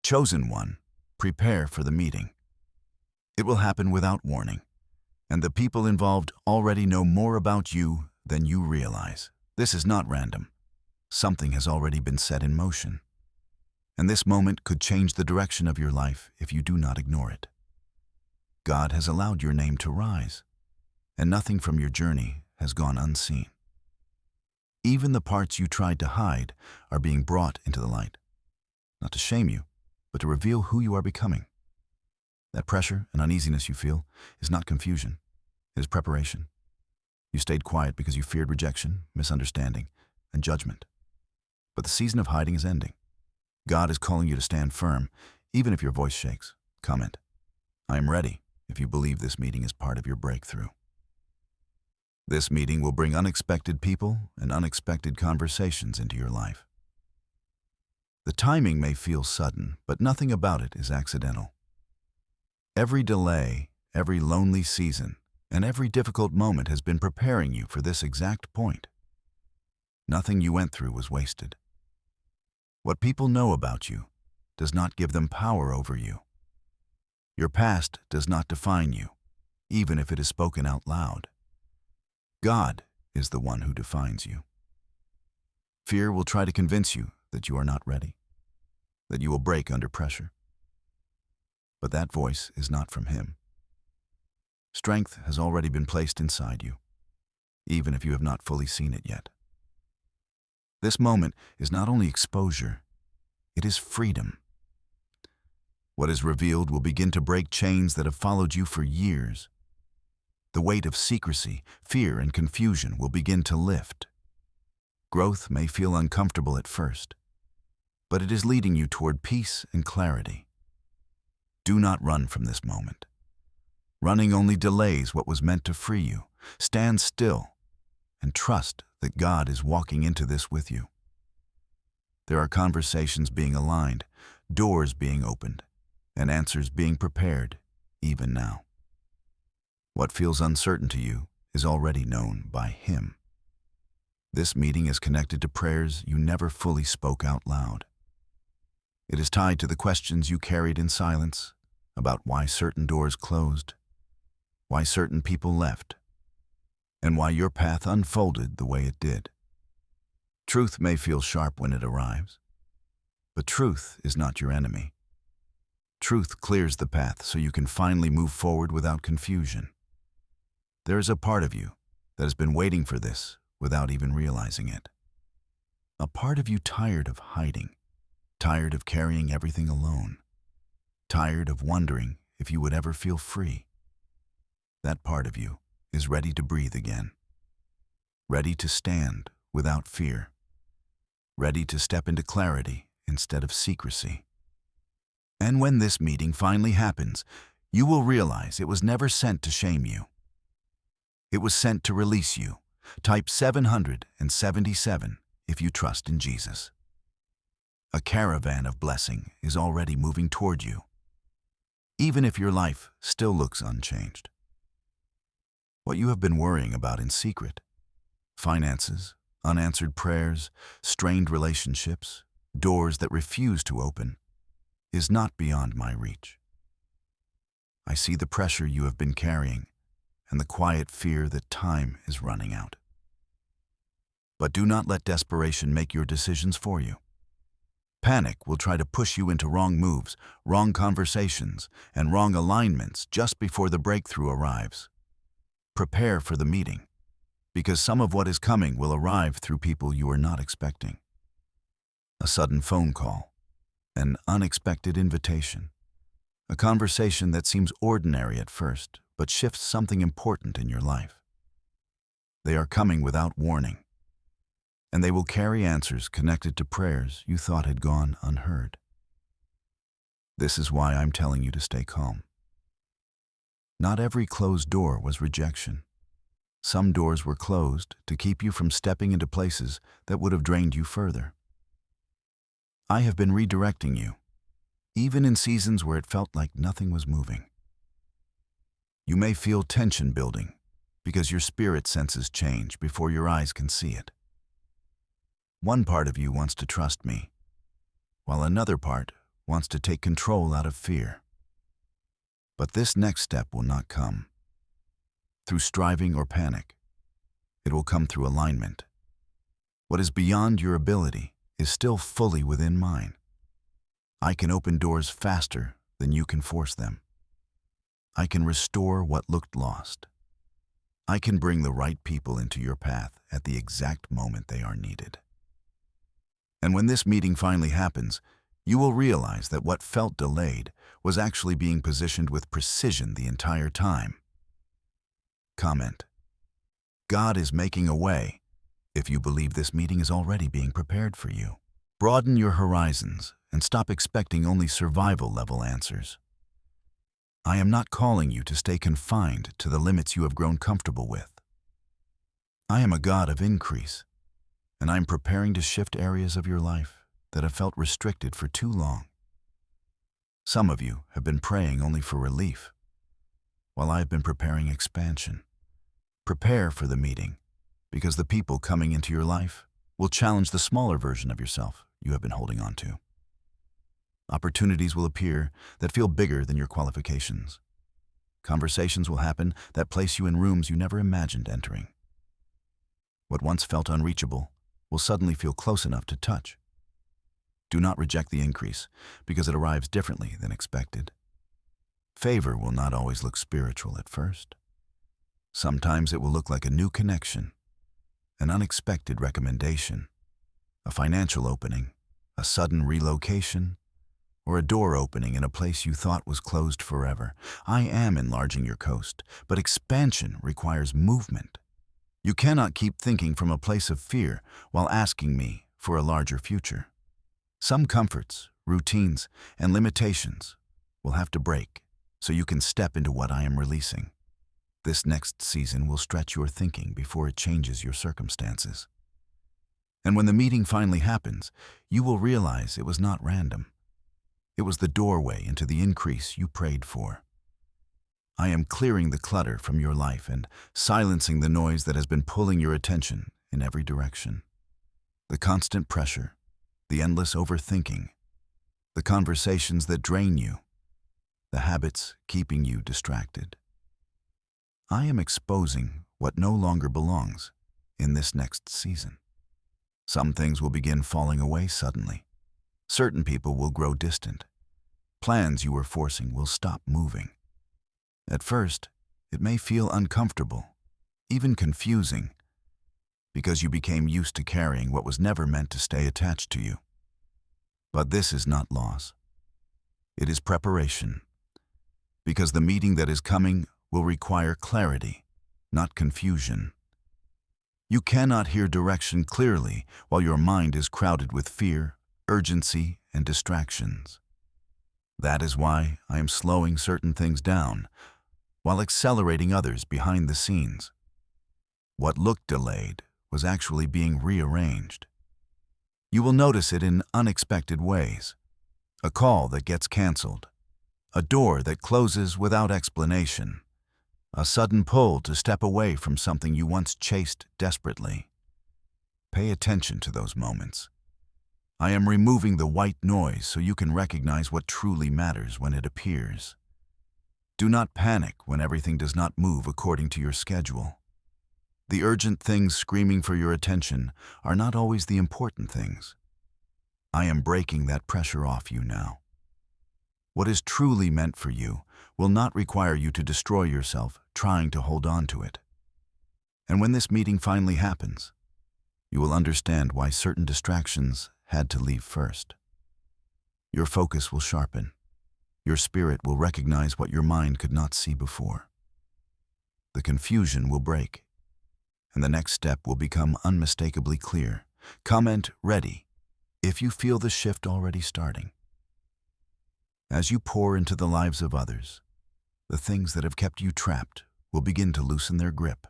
Chosen one, prepare for the meeting. It will happen without warning, and the people involved already know more about you than you realize. This is not random. Something has already been set in motion, and this moment could change the direction of your life if you do not ignore it. God has allowed your name to rise, and nothing from your journey has gone unseen. Even the parts you tried to hide are being brought into the light, not to shame you, but to reveal who you are becoming. That pressure and uneasiness you feel is not confusion, it is preparation. You stayed quiet because you feared rejection, misunderstanding, and judgment. But the season of hiding is ending. God is calling you to stand firm, even if your voice shakes. Comment, "I am ready," if you believe this meeting is part of your breakthrough. This meeting will bring unexpected people and unexpected conversations into your life. The timing may feel sudden, but nothing about it is accidental. Every delay, every lonely season, and every difficult moment has been preparing you for this exact point. Nothing you went through was wasted. What people know about you does not give them power over you. Your past does not define you, even if it is spoken out loud. God is the one who defines you. Fear will try to convince you that you are not ready, that you will break under pressure. But that voice is not from Him. Strength has already been placed inside you, even if you have not fully seen it yet. This moment is not only exposure, it is freedom. What is revealed will begin to break chains that have followed you for years. The weight of secrecy, fear, and confusion will begin to lift. Growth may feel uncomfortable at first, but it is leading you toward peace and clarity. Do not run from this moment. Running only delays what was meant to free you. Stand still and trust that God is walking into this with you. There are conversations being aligned, doors being opened, and answers being prepared even now. What feels uncertain to you is already known by Him. This meeting is connected to prayers you never fully spoke out loud. It is tied to the questions you carried in silence about why certain doors closed, why certain people left, and why your path unfolded the way it did. Truth may feel sharp when it arrives, but truth is not your enemy. Truth clears the path so you can finally move forward without confusion. There is a part of you that has been waiting for this without even realizing it. A part of you tired of hiding, tired of carrying everything alone, tired of wondering if you would ever feel free. That part of you is ready to breathe again, ready to stand without fear, ready to step into clarity instead of secrecy. And when this meeting finally happens, you will realize it was never sent to shame you. It was sent to release you. Type 777 if you trust in Jesus. A caravan of blessing is already moving toward you, even if your life still looks unchanged. What you have been worrying about in secret, finances, unanswered prayers, strained relationships, doors that refuse to open, is not beyond my reach. I see the pressure you have been carrying and the quiet fear that time is running out. But do not let desperation make your decisions for you. Panic will try to push you into wrong moves, wrong conversations, and wrong alignments just before the breakthrough arrives. Prepare for the meeting, because some of what is coming will arrive through people you are not expecting. A sudden phone call, an unexpected invitation, a conversation that seems ordinary at first, but shifts something important in your life. They are coming without warning, and they will carry answers connected to prayers you thought had gone unheard. This is why I'm telling you to stay calm. Not every closed door was rejection. Some doors were closed to keep you from stepping into places that would have drained you further. I have been redirecting you, even in seasons where it felt like nothing was moving. You may feel tension building because your spirit senses change before your eyes can see it. One part of you wants to trust me, while another part wants to take control out of fear. But this next step will not come through striving or panic. It will come through alignment. What is beyond your ability is still fully within mine. I can open doors faster than you can force them. I can restore what looked lost. I can bring the right people into your path at the exact moment they are needed. And when this meeting finally happens, you will realize that what felt delayed was actually being positioned with precision the entire time. Comment: God is making a way if you believe this meeting is already being prepared for you. Broaden your horizons and stop expecting only survival-level answers. I am not calling you to stay confined to the limits you have grown comfortable with. I am a God of increase, and I am preparing to shift areas of your life that have felt restricted for too long. Some of you have been praying only for relief, while I have been preparing expansion. Prepare for the meeting, because the people coming into your life will challenge the smaller version of yourself you have been holding on to. Opportunities will appear that feel bigger than your qualifications. Conversations will happen that place you in rooms you never imagined entering. What once felt unreachable will suddenly feel close enough to touch. Do not reject the increase, because it arrives differently than expected. Favor will not always look spiritual at first. Sometimes it will look like a new connection, an unexpected recommendation, a financial opening, a sudden relocation, or a door opening in a place you thought was closed forever. I am enlarging your coast, but expansion requires movement. You cannot keep thinking from a place of fear while asking me for a larger future. Some comforts, routines, and limitations will have to break so you can step into what I am releasing. This next season will stretch your thinking before it changes your circumstances. And when the meeting finally happens, you will realize it was not random. It was the doorway into the increase you prayed for. I am clearing the clutter from your life and silencing the noise that has been pulling your attention in every direction. The constant pressure, the endless overthinking, the conversations that drain you, the habits keeping you distracted. I am exposing what no longer belongs in this next season. Some things will begin falling away suddenly. Certain people will grow distant. Plans you were forcing will stop moving. At first, it may feel uncomfortable, even confusing, because you became used to carrying what was never meant to stay attached to you. But this is not loss. It is preparation, because the meeting that is coming will require clarity, not confusion. You cannot hear direction clearly while your mind is crowded with fear, urgency, and distractions. That is why I am slowing certain things down while accelerating others behind the scenes. What looked delayed was actually being rearranged. You will notice it in unexpected ways. A call that gets canceled, a door that closes without explanation, a sudden pull to step away from something you once chased desperately. Pay attention to those moments. I am removing the white noise so you can recognize what truly matters when it appears. Do not panic when everything does not move according to your schedule. The urgent things screaming for your attention are not always the important things. I am breaking that pressure off you now. What is truly meant for you will not require you to destroy yourself trying to hold on to it. And when this meeting finally happens, you will understand why certain distractions had to leave first. Your focus will sharpen. Your spirit will recognize what your mind could not see before. The confusion will break, and the next step will become unmistakably clear. Comment ready if you feel the shift already starting. As you pour into the lives of others, the things that have kept you trapped will begin to loosen their grip.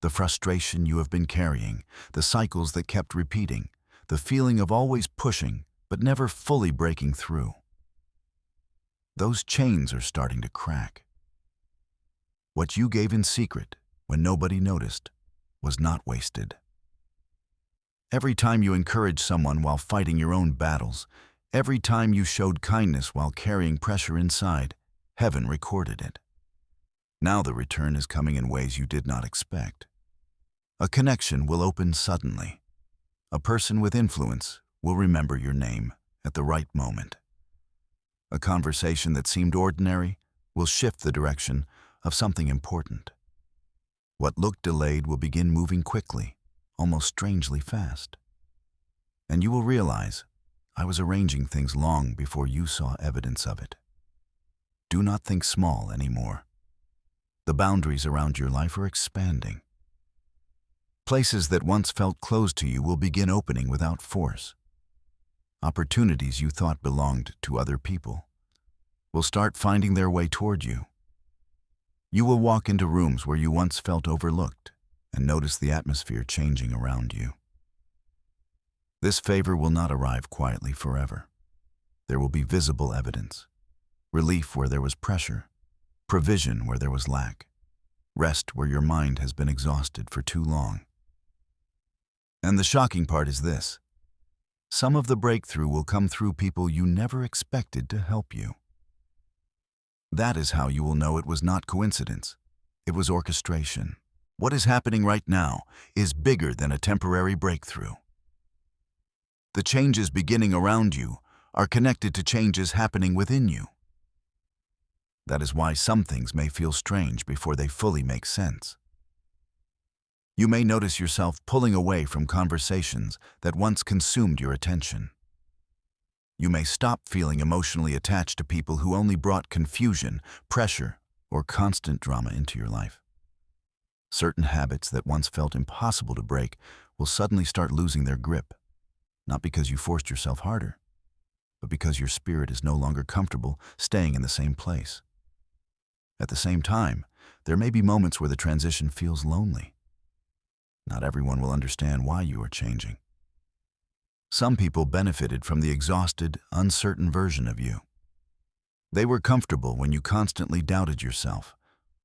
The frustration you have been carrying, the cycles that kept repeating, the feeling of always pushing but never fully breaking through. Those chains are starting to crack. What you gave in secret when nobody noticed was not wasted. Every time you encourage someone while fighting your own battles, Every time you showed kindness while carrying pressure inside, heaven recorded it. Now the return is coming in ways you did not expect. A connection will open suddenly. A person with influence will remember your name at the right moment. A conversation that seemed ordinary will shift the direction of something important. What looked delayed will begin moving quickly, almost strangely fast. And you will realize, I was arranging things long before you saw evidence of it. Do not think small anymore. The boundaries around your life are expanding. Places that once felt closed to you will begin opening without force. Opportunities you thought belonged to other people will start finding their way toward you. You will walk into rooms where you once felt overlooked and notice the atmosphere changing around you. This favor will not arrive quietly forever. There will be visible evidence, relief where there was pressure, provision where there was lack, rest where your mind has been exhausted for too long. And the shocking part is this: some of the breakthrough will come through people you never expected to help you. That is how you will know it was not coincidence. It was orchestration. What is happening right now is bigger than a temporary breakthrough. The changes beginning around you are connected to changes happening within you. That is why some things may feel strange before they fully make sense. You may notice yourself pulling away from conversations that once consumed your attention. You may stop feeling emotionally attached to people who only brought confusion, pressure, or constant drama into your life. Certain habits that once felt impossible to break will suddenly start losing their grip, not because you forced yourself harder, but because your spirit is no longer comfortable staying in the same place. At the same time, there may be moments where the transition feels lonely. Not everyone will understand why you are changing. Some people benefited from the exhausted, uncertain version of you. They were comfortable when you constantly doubted yourself,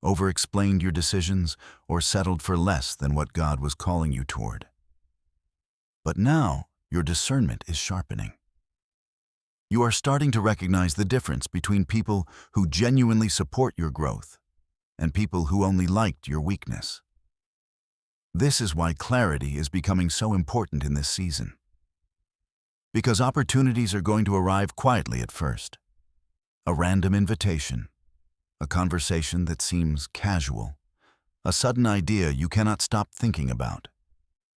over-explained your decisions, or settled for less than what God was calling you toward. But now, your discernment is sharpening. You are starting to recognize the difference between people who genuinely support your growth and people who only liked your weakness. This is why clarity is becoming so important in this season. Because opportunities are going to arrive quietly at first. A random invitation, a conversation that seems casual, a sudden idea you cannot stop thinking about,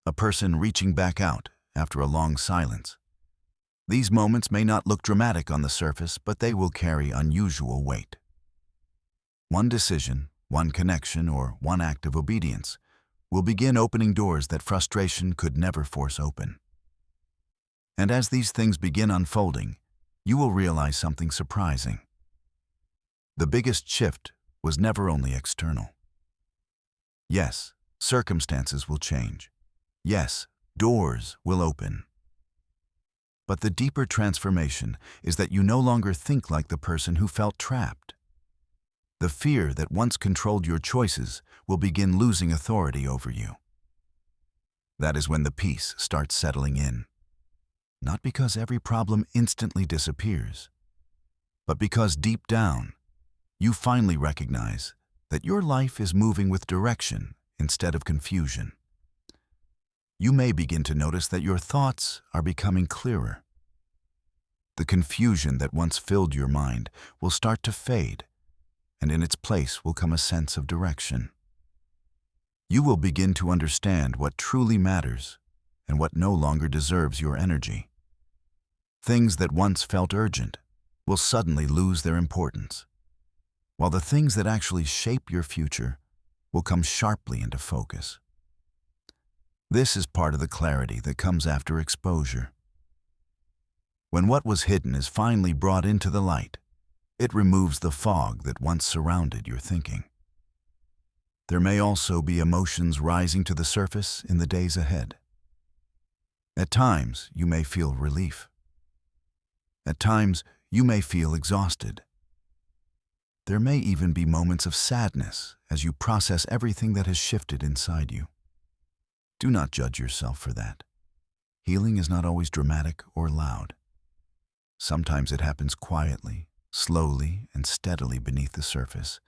a person reaching back out after a long silence. These moments may not look dramatic on the surface, but they will carry unusual weight. One decision, one connection, or one act of obedience will begin opening doors that frustration could never force open. And as these things begin unfolding, you will realize something surprising. The biggest shift was never only external. Yes, circumstances will change. Yes, doors will open. But the deeper transformation is that you no longer think like the person who felt trapped. The fear that once controlled your choices will begin losing authority over you. That is when the peace starts settling in. Not because every problem instantly disappears, but because deep down, you finally recognize that your life is moving with direction instead of confusion. You may begin to notice that your thoughts are becoming clearer. The confusion that once filled your mind will start to fade, and in its place will come a sense of direction. You will begin to understand what truly matters and what no longer deserves your energy. Things that once felt urgent will suddenly lose their importance, while the things that actually shape your future will come sharply into focus. This is part of the clarity that comes after exposure. When what was hidden is finally brought into the light, it removes the fog that once surrounded your thinking. There may also be emotions rising to the surface in the days ahead. At times, you may feel relief. At times, you may feel exhausted. There may even be moments of sadness as you process everything that has shifted inside you. Do not judge yourself for that. Healing is not always dramatic or loud. Sometimes it happens quietly, slowly, and steadily beneath the surface,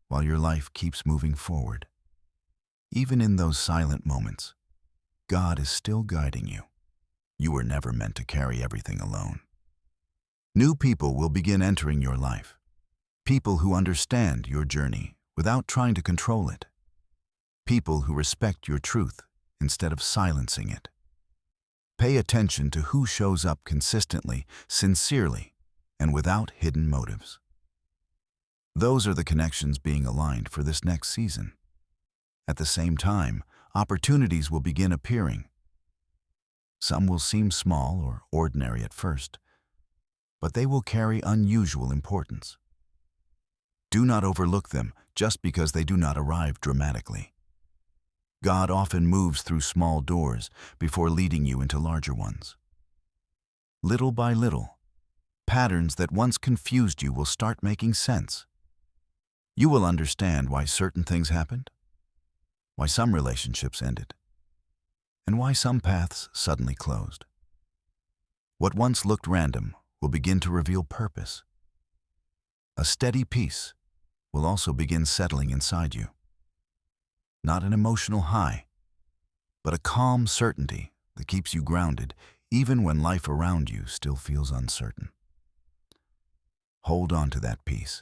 while your life keeps moving forward. Even in those silent moments, God is still guiding you. You were never meant to carry everything alone. New people will begin entering your life. People who understand your journey without trying to control it. People who respect your truth instead of silencing it. Pay attention to who shows up consistently, sincerely, and without hidden motives. Those are the connections being aligned for this next season. At the same time, opportunities will begin appearing. Some will seem small or ordinary at first, but they will carry unusual importance. Do not overlook them just because they do not arrive dramatically. God often moves through small doors before leading you into larger ones. Little by little, patterns that once confused you will start making sense. You will understand why certain things happened, why some relationships ended, and why some paths suddenly closed. What once looked random will begin to reveal purpose. A steady peace will also begin settling inside you. Not an emotional high, but a calm certainty that keeps you grounded even when life around you still feels uncertain. Hold on to that peace.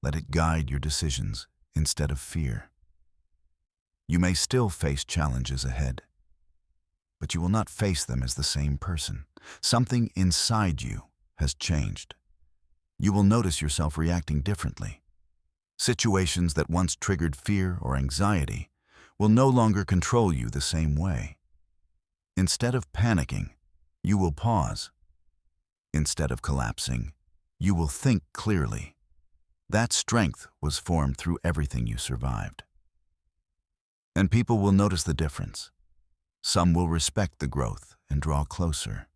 Let it guide your decisions instead of fear. You may still face challenges ahead, but you will not face them as the same person. Something inside you has changed. You will notice yourself reacting differently. Situations that once triggered fear or anxiety will no longer control you the same way. Instead of panicking, you will pause. Instead of collapsing, you will think clearly. That strength was formed through everything you survived. And people will notice the difference. Some will respect the growth and draw closer.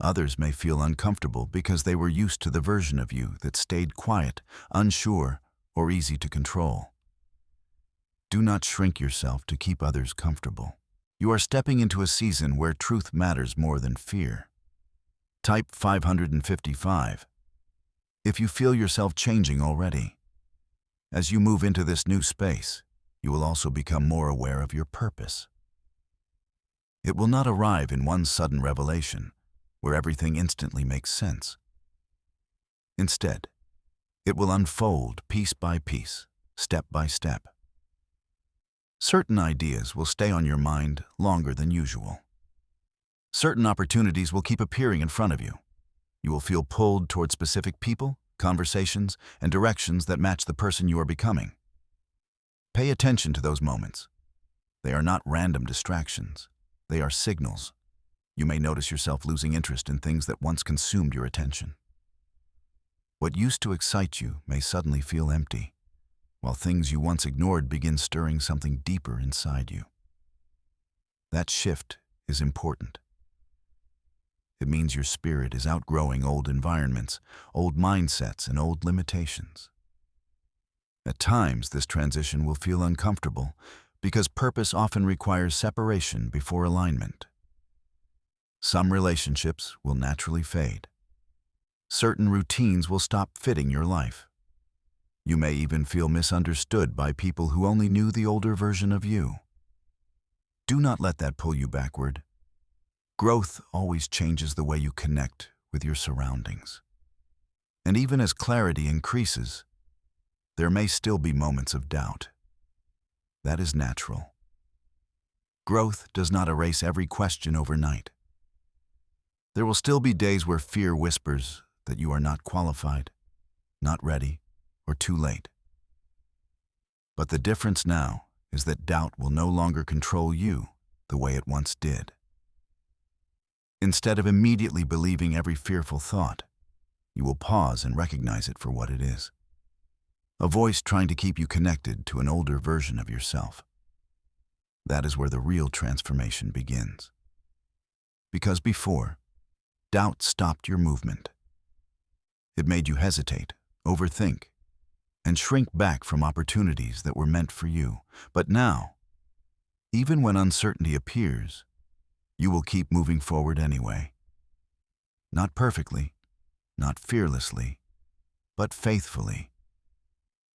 Others may feel uncomfortable because they were used to the version of you that stayed quiet, unsure, or easy to control. Do not shrink yourself to keep others comfortable. You are stepping into a season where truth matters more than fear. Type 555 if you feel yourself changing already. As you move into this new space, you will also become more aware of your purpose. It will not arrive in one sudden revelation, where everything instantly makes sense. Instead, it will unfold piece by piece, step by step. Certain ideas will stay on your mind longer than usual. Certain opportunities will keep appearing in front of you. You will feel pulled toward specific people, conversations, and directions that match the person you are becoming. Pay attention to those moments. They are not random distractions. They are signals. You may notice yourself losing interest in things that once consumed your attention. What used to excite you may suddenly feel empty, while things you once ignored begin stirring something deeper inside you. That shift is important. It means your spirit is outgrowing old environments, old mindsets, and old limitations. At times, this transition will feel uncomfortable because purpose often requires separation before alignment. Some relationships will naturally fade. Certain routines will stop fitting your life. You may even feel misunderstood by people who only knew the older version of you. Do not let that pull you backward. Growth always changes the way you connect with your surroundings. And even as clarity increases, there may still be moments of doubt. That is natural. Growth does not erase every question overnight. There will still be days where fear whispers that you are not qualified, not ready, or too late. But the difference now is that doubt will no longer control you the way it once did. Instead of immediately believing every fearful thought, you will pause and recognize it for what it is. A voice trying to keep you connected to an older version of yourself. That is where the real transformation begins. Because before, doubt stopped your movement. It made you hesitate, overthink, and shrink back from opportunities that were meant for you. But now, even when uncertainty appears, you will keep moving forward anyway. Not perfectly, not fearlessly, but faithfully.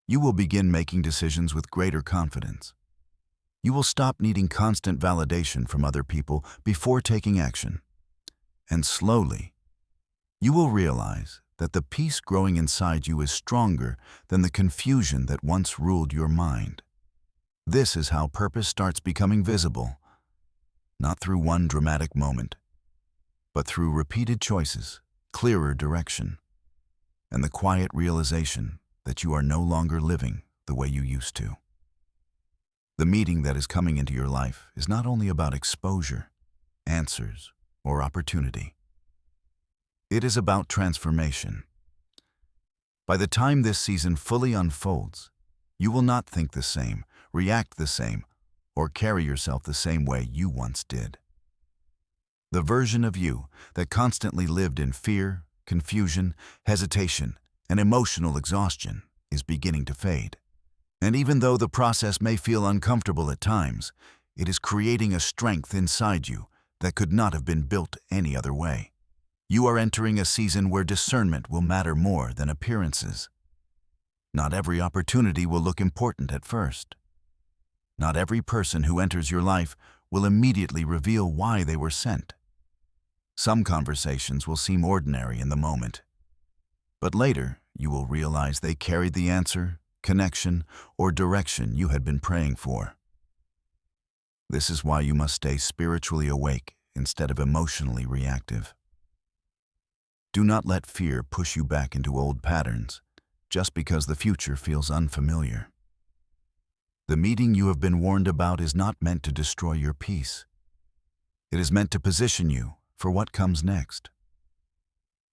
You will begin making decisions with greater confidence. You will stop needing constant validation from other people before taking action. And slowly, you will realize that the peace growing inside you is stronger than the confusion that once ruled your mind. This is how purpose starts becoming visible, not through one dramatic moment, but through repeated choices, clearer direction, and the quiet realization that you are no longer living the way you used to. The meeting that is coming into your life is not only about exposure, answers, or opportunity. It is about transformation. By the time this season fully unfolds, you will not think the same, react the same, or carry yourself the same way you once did. The version of you that constantly lived in fear, confusion, hesitation, and emotional exhaustion is beginning to fade. And even though the process may feel uncomfortable at times, it is creating a strength inside you that could not have been built any other way. You are entering a season where discernment will matter more than appearances. Not every opportunity will look important at first. Not every person who enters your life will immediately reveal why they were sent. Some conversations will seem ordinary in the moment, but later you will realize they carried the answer, connection, or direction you had been praying for. This is why you must stay spiritually awake instead of emotionally reactive. Do not let fear push you back into old patterns just because the future feels unfamiliar. The meeting you have been warned about is not meant to destroy your peace. It is meant to position you for what comes next.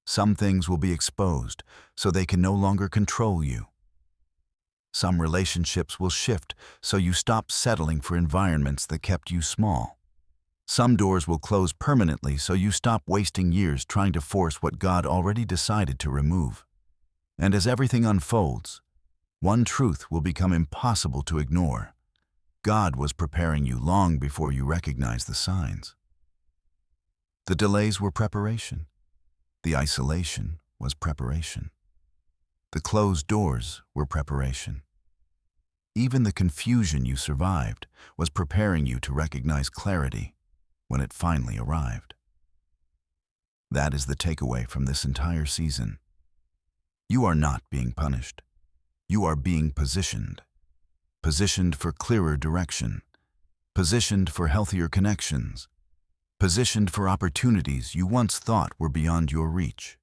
Some things will be exposed so they can no longer control you. Some relationships will shift so you stop settling for environments that kept you small. Some doors will close permanently so you stop wasting years trying to force what God already decided to remove. And as everything unfolds, one truth will become impossible to ignore. God was preparing you long before you recognized the signs. The delays were preparation. The isolation was preparation. The closed doors were preparation. Even the confusion you survived was preparing you to recognize clarity when it finally arrived. That is the takeaway from this entire season. You are not being punished. You are being positioned. Positioned for clearer direction. Positioned for healthier connections. Positioned for opportunities you once thought were beyond your reach.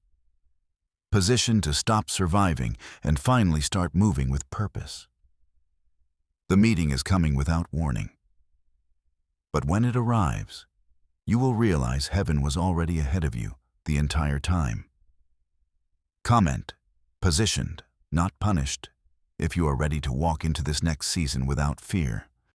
Positioned to stop surviving and finally start moving with purpose. The meeting is coming without warning. But when it arrives, you will realize heaven was already ahead of you the entire time. Comment, positioned, not punished, if you are ready to walk into this next season without fear.